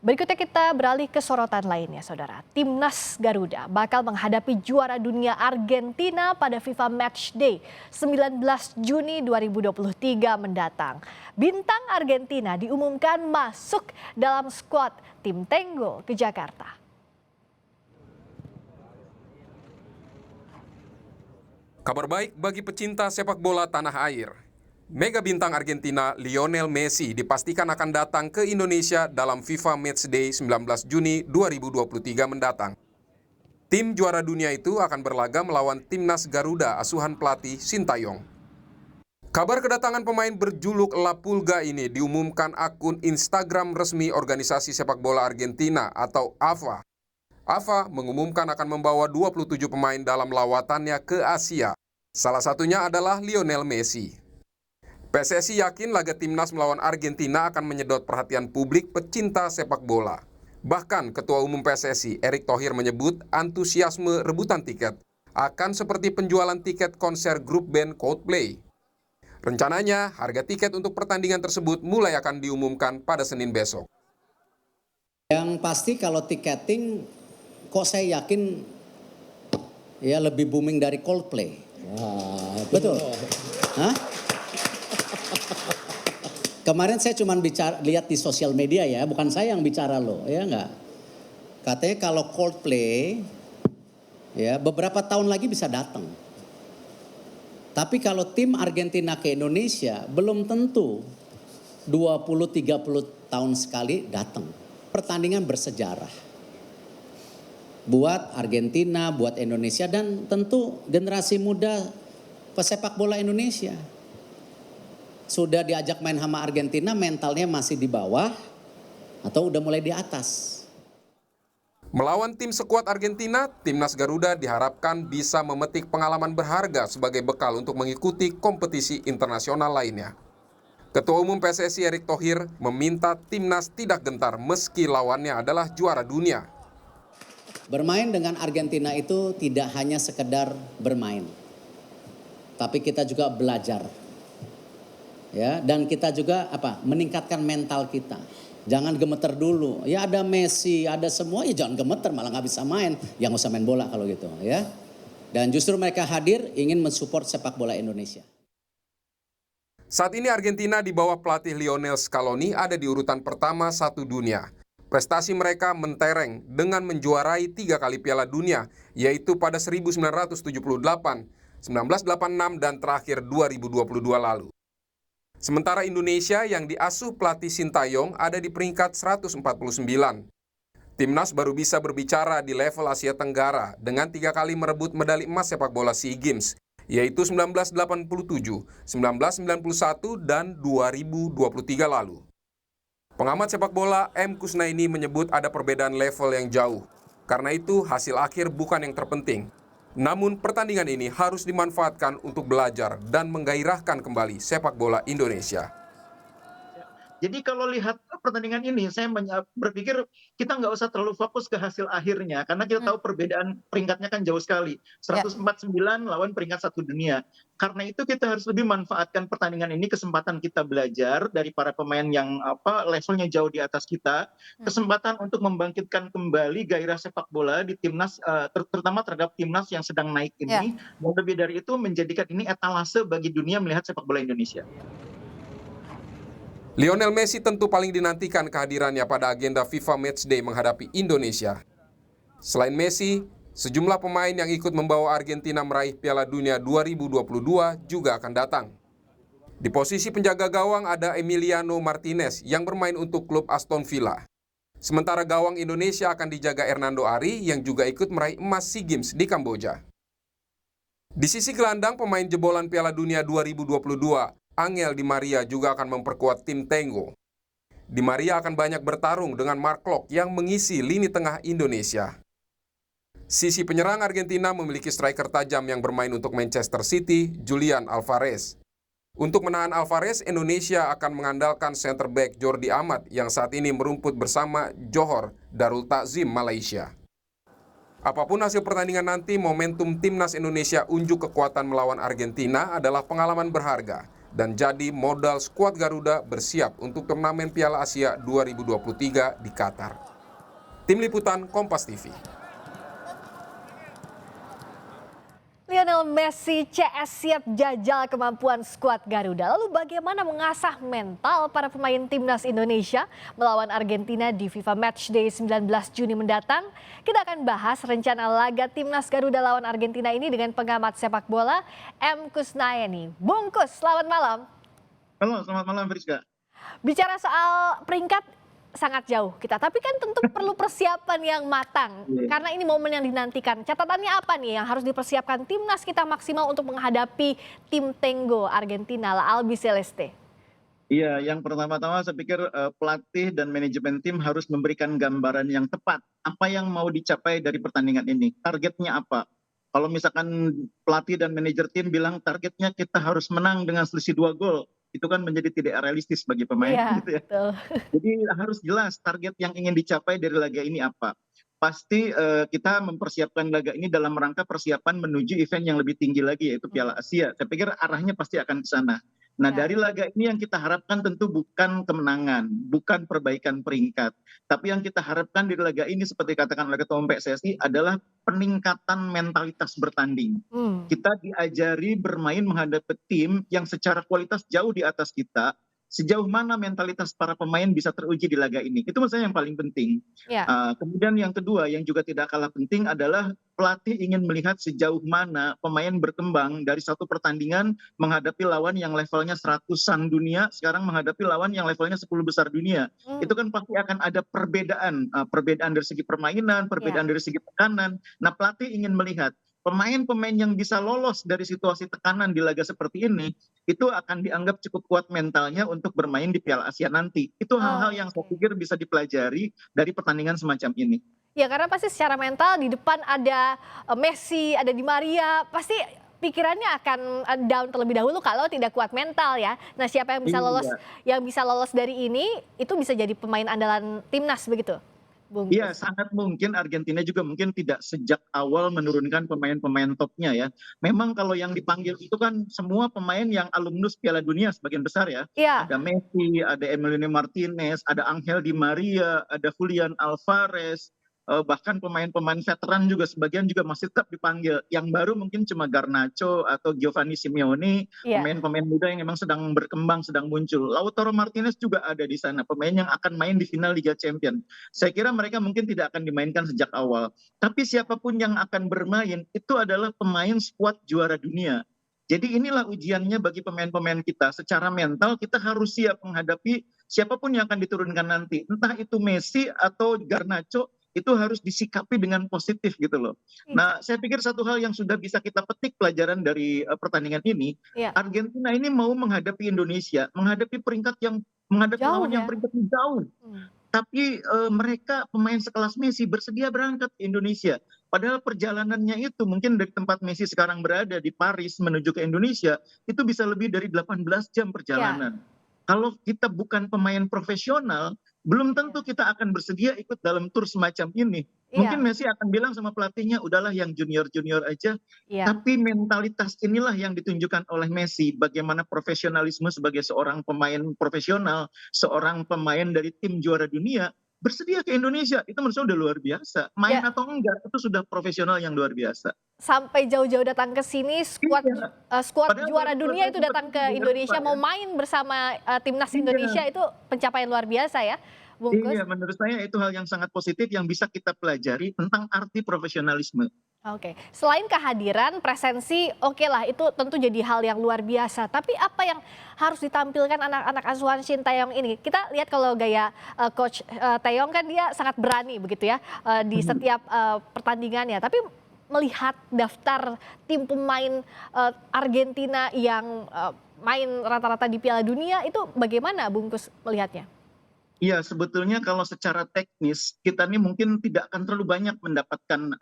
Berikutnya kita beralih ke sorotan lainnya, Saudara. Timnas Garuda bakal menghadapi juara dunia Argentina pada FIFA Matchday 19 Juni 2023 mendatang. Bintang Argentina diumumkan masuk dalam skuad tim Tenggo ke Jakarta. Kabar baik bagi pecinta sepak bola tanah air. Mega bintang Argentina Lionel Messi dipastikan akan datang ke Indonesia dalam FIFA Matchday 19 Juni 2023 mendatang. Tim juara dunia itu akan berlaga melawan timnas Garuda asuhan pelatih Sintayong. Kabar kedatangan pemain berjuluk La Pulga ini diumumkan akun Instagram resmi organisasi sepak bola Argentina atau AFA. AFA mengumumkan akan membawa 27 pemain dalam lawatannya ke Asia. Salah satunya adalah Lionel Messi. PSSI yakin laga timnas melawan Argentina akan menyedot perhatian publik pecinta sepak bola. Bahkan Ketua Umum PSSI Erick Thohir menyebut antusiasme rebutan tiket akan seperti penjualan tiket konser grup band Coldplay. Rencananya harga tiket untuk pertandingan tersebut mulai akan diumumkan pada Senin besok. Yang pasti kalau tiketing kok saya yakin ya lebih booming dari Coldplay. Betul. Hah? Kemarin saya cuma lihat di sosial media ya, bukan saya yang bicara loh, ya enggak. Katanya kalau Coldplay ya beberapa tahun lagi bisa datang. Tapi kalau tim Argentina ke Indonesia belum tentu 20-30 tahun sekali datang. Pertandingan bersejarah. Buat Argentina, buat Indonesia dan tentu generasi muda pesepak bola Indonesia. Sudah diajak main sama Argentina, mentalnya masih di bawah atau udah mulai di atas. Melawan tim sekuat Argentina, timnas Garuda diharapkan bisa memetik pengalaman berharga sebagai bekal untuk mengikuti kompetisi internasional lainnya. Ketua Umum PSSI Erick Thohir meminta timnas tidak gentar meski lawannya adalah juara dunia. Bermain dengan Argentina itu tidak hanya sekedar bermain, tapi kita juga belajar. Ya, dan kita juga meningkatkan mental kita. Jangan gemeter dulu. Ya ada Messi, ada semua, ya jangan gemeter malah nggak bisa main. Ya nggak usah main bola kalau gitu, ya. Dan justru mereka hadir ingin mensupport sepak bola Indonesia. Saat ini Argentina di bawah pelatih Lionel Scaloni ada di urutan pertama satu dunia. Prestasi mereka mentereng dengan menjuarai 3 kali Piala Dunia, yaitu pada 1978, 1986, dan terakhir 2022 lalu. Sementara Indonesia yang diasuh pelatih Sintayong ada di peringkat 149. Timnas baru bisa berbicara di level Asia Tenggara dengan 3 kali merebut medali emas sepak bola SEA Games, yaitu 1987, 1991, dan 2023 lalu. Pengamat sepak bola M. Kusnaini menyebut ada perbedaan level yang jauh. Karena itu hasil akhir bukan yang terpenting. Namun pertandingan ini harus dimanfaatkan untuk belajar dan menggairahkan kembali sepak bola Indonesia. Jadi kalau lihat pertandingan ini, saya berpikir kita nggak usah terlalu fokus ke hasil akhirnya, karena kita tahu perbedaan peringkatnya kan jauh sekali. 149 lawan peringkat 1 dunia. Karena itu kita harus lebih manfaatkan pertandingan ini, kesempatan kita belajar dari para pemain yang levelnya jauh di atas kita, kesempatan untuk membangkitkan kembali gairah sepak bola di timnas, terutama terhadap timnas yang sedang naik ini. Dan lebih dari itu menjadikan ini etalase bagi dunia melihat sepak bola Indonesia. Lionel Messi tentu paling dinantikan kehadirannya pada agenda FIFA Matchday menghadapi Indonesia. Selain Messi, sejumlah pemain yang ikut membawa Argentina meraih Piala Dunia 2022 juga akan datang. Di posisi penjaga gawang ada Emiliano Martinez yang bermain untuk klub Aston Villa. Sementara gawang Indonesia akan dijaga Hernando Ari yang juga ikut meraih emas SEA Games di Kamboja. Di sisi gelandang, pemain jebolan Piala Dunia 2022, Angel Di Maria juga akan memperkuat tim Tenggo. Di Maria akan banyak bertarung dengan Mark Klok yang mengisi lini tengah Indonesia. Sisi penyerang Argentina memiliki striker tajam yang bermain untuk Manchester City, Julian Alvarez. Untuk menahan Alvarez, Indonesia akan mengandalkan center back Jordi Amat yang saat ini merumput bersama Johor Darul Takzim Malaysia. Apapun hasil pertandingan nanti, momentum timnas Indonesia unjuk kekuatan melawan Argentina adalah pengalaman berharga dan jadi modal skuad Garuda bersiap untuk turnamen Piala Asia 2023 di Qatar. Tim Liputan Kompas TV. Lionel Messi CS siap jajal kemampuan skuad Garuda. Lalu bagaimana mengasah mental para pemain timnas Indonesia melawan Argentina di FIFA Matchday 19 Juni mendatang? Kita akan bahas rencana laga timnas Garuda lawan Argentina ini dengan pengamat sepak bola M. Kusnayani. Bung Kus, selamat malam. Halo, selamat malam Friska. Bicara soal peringkat sangat jauh kita, tapi kan tentu perlu persiapan yang matang karena ini momen yang dinantikan. Catatannya apa nih yang harus dipersiapkan timnas kita maksimal untuk menghadapi tim Tenggo Argentina La Albiceleste? Iya, yang pertama-tama saya pikir pelatih dan manajemen tim harus memberikan gambaran yang tepat apa yang mau dicapai dari pertandingan ini. Targetnya apa? Kalau misalkan pelatih dan manajer tim bilang targetnya kita harus menang dengan selisih 2 gol, itu kan menjadi tidak realistis bagi pemain gitu ya. Betul. Jadi harus jelas target yang ingin dicapai dari laga ini apa. Pasti kita mempersiapkan laga ini dalam rangka persiapan menuju event yang lebih tinggi lagi yaitu Piala Asia. Saya pikir arahnya pasti akan ke sana. Nah, dari laga ini yang kita harapkan tentu bukan kemenangan, bukan perbaikan peringkat. Tapi yang kita harapkan dari laga ini seperti katakan oleh Ketua Umum PSSI adalah peningkatan mentalitas bertanding. Kita diajari bermain menghadapi tim yang secara kualitas jauh di atas kita. Sejauh mana mentalitas para pemain bisa teruji di laga ini. Itu menurut saya yang paling penting. Kemudian yang kedua yang juga tidak kalah penting adalah pelatih ingin melihat sejauh mana pemain berkembang dari satu pertandingan menghadapi lawan yang levelnya 100-an dunia, sekarang menghadapi lawan yang levelnya 10 besar dunia. Itu kan pasti akan ada perbedaan dari segi permainan, perbedaan dari segi tekanan. Nah, pelatih ingin melihat pemain-pemain yang bisa lolos dari situasi tekanan di laga seperti ini, itu akan dianggap cukup kuat mentalnya untuk bermain di Piala Asia nanti. Itu hal-hal yang saya pikir bisa dipelajari dari pertandingan semacam ini. Ya karena pasti secara mental di depan ada Messi, ada Di Maria, pasti pikirannya akan down terlebih dahulu kalau tidak kuat mental ya. Nah siapa yang bisa lolos dari ini, itu bisa jadi pemain andalan timnas begitu? Iya, sangat mungkin Argentina juga mungkin tidak sejak awal menurunkan pemain-pemain topnya ya. Memang kalau yang dipanggil itu kan semua pemain yang alumnus Piala Dunia sebagian besar ya. Ada Messi, ada Emiliano Martinez, ada Angel Di Maria, ada Julian Alvarez, bahkan pemain-pemain veteran juga sebagian juga masih tetap dipanggil. Yang baru mungkin cuma Garnacho atau Giovanni Simeone, pemain-pemain muda yang memang sedang berkembang, sedang muncul. Lautaro Martinez juga ada di sana, pemain yang akan main di final Liga Champions. Saya kira mereka mungkin tidak akan dimainkan sejak awal. Tapi siapapun yang akan bermain itu adalah pemain skuad juara dunia. Jadi inilah ujiannya bagi pemain-pemain kita. Secara mental kita harus siap menghadapi siapapun yang akan diturunkan nanti. Entah itu Messi atau Garnacho, itu harus disikapi dengan positif gitu loh. Nah, saya pikir satu hal yang sudah bisa kita petik pelajaran dari pertandingan ini, Argentina ini mau menghadapi Indonesia, menghadapi lawan yang peringkatnya jauh. Tapi mereka pemain sekelas Messi bersedia berangkat ke Indonesia. Padahal perjalanannya itu mungkin dari tempat Messi sekarang berada di Paris menuju ke Indonesia, itu bisa lebih dari 18 jam perjalanan. Kalau kita bukan pemain profesional, belum tentu kita akan bersedia ikut dalam tur semacam ini. Mungkin Messi akan bilang sama pelatihnya, udahlah yang junior-junior aja. Tapi mentalitas inilah yang ditunjukkan oleh Messi. Bagaimana profesionalisme sebagai seorang pemain profesional, seorang pemain dari tim juara dunia, bersedia ke Indonesia. Itu menurut saya udah luar biasa. Main atau enggak, itu sudah profesional yang luar biasa. Sampai jauh-jauh datang ke sini, skuad juara dunia itu datang ke Indonesia, mau main bersama timnas Indonesia, itu pencapaian luar biasa ya, Bung Kus? Iya, menurut saya itu hal yang sangat positif yang bisa kita pelajari tentang arti profesionalisme. Oke, selain kehadiran, presensi, oke lah itu tentu jadi hal yang luar biasa. Tapi apa yang harus ditampilkan anak-anak asuhan Shin Taeyong ini? Kita lihat kalau gaya Coach Taeyong kan dia sangat berani begitu ya di setiap pertandingannya. Tapi melihat daftar tim pemain Argentina yang main rata-rata di Piala Dunia itu bagaimana Bung Kus melihatnya? Iya, sebetulnya kalau secara teknis kita nih mungkin tidak akan terlalu banyak mendapatkan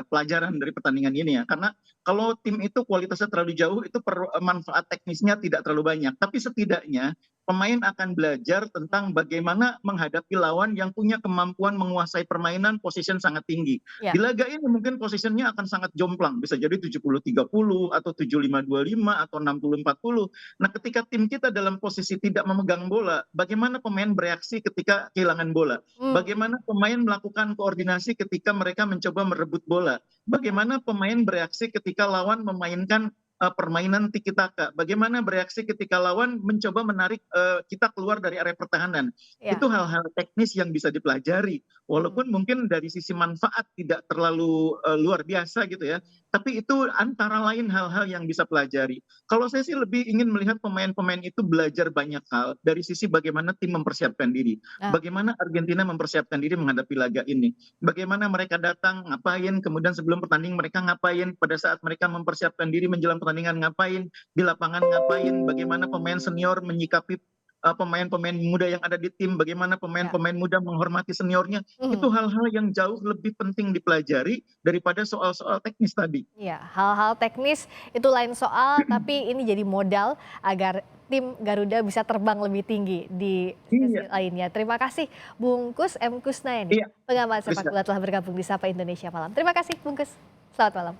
pelajaran dari pertandingan ini ya. Karena kalau tim itu kualitasnya terlalu jauh itu manfaat teknisnya tidak terlalu banyak. Tapi setidaknya pemain akan belajar tentang bagaimana menghadapi lawan yang punya kemampuan menguasai permainan position sangat tinggi. Ya. Di laga ini mungkin positionnya akan sangat jomplang, bisa jadi 70-30 atau 75-25 atau 60-40. Nah, ketika tim kita dalam posisi tidak memegang bola, bagaimana pemain bereaksi ketika kehilangan bola? Bagaimana pemain melakukan koordinasi ketika mereka mencoba merebut bola? Bagaimana pemain bereaksi ketika lawan memainkan permainan tiki taka? Bagaimana bereaksi ketika lawan mencoba menarik kita keluar dari area pertahanan? Ya. Itu hal-hal teknis yang bisa dipelajari. Walaupun mungkin dari sisi manfaat tidak terlalu luar biasa gitu ya. Tapi itu antara lain hal-hal yang bisa pelajari. Kalau saya sih lebih ingin melihat pemain-pemain itu belajar banyak hal dari sisi bagaimana tim mempersiapkan diri. Bagaimana Argentina mempersiapkan diri menghadapi laga ini. Bagaimana mereka datang, ngapain, kemudian sebelum pertandingan mereka ngapain, pada saat mereka mempersiapkan diri menjelang pertandingan ngapain, di lapangan ngapain, bagaimana pemain senior menyikapi pemain-pemain muda yang ada di tim, bagaimana pemain-pemain muda menghormati seniornya, itu hal-hal yang jauh lebih penting dipelajari daripada soal-soal teknis tadi. Ya, hal-hal teknis itu lain soal, tapi ini jadi modal agar tim Garuda bisa terbang lebih tinggi di sesi lainnya. Terima kasih Bungkus M. Kusnaini, pengamat sepak bola telah bergabung di Sapa Indonesia Malam. Terima kasih Bungkus, selamat malam.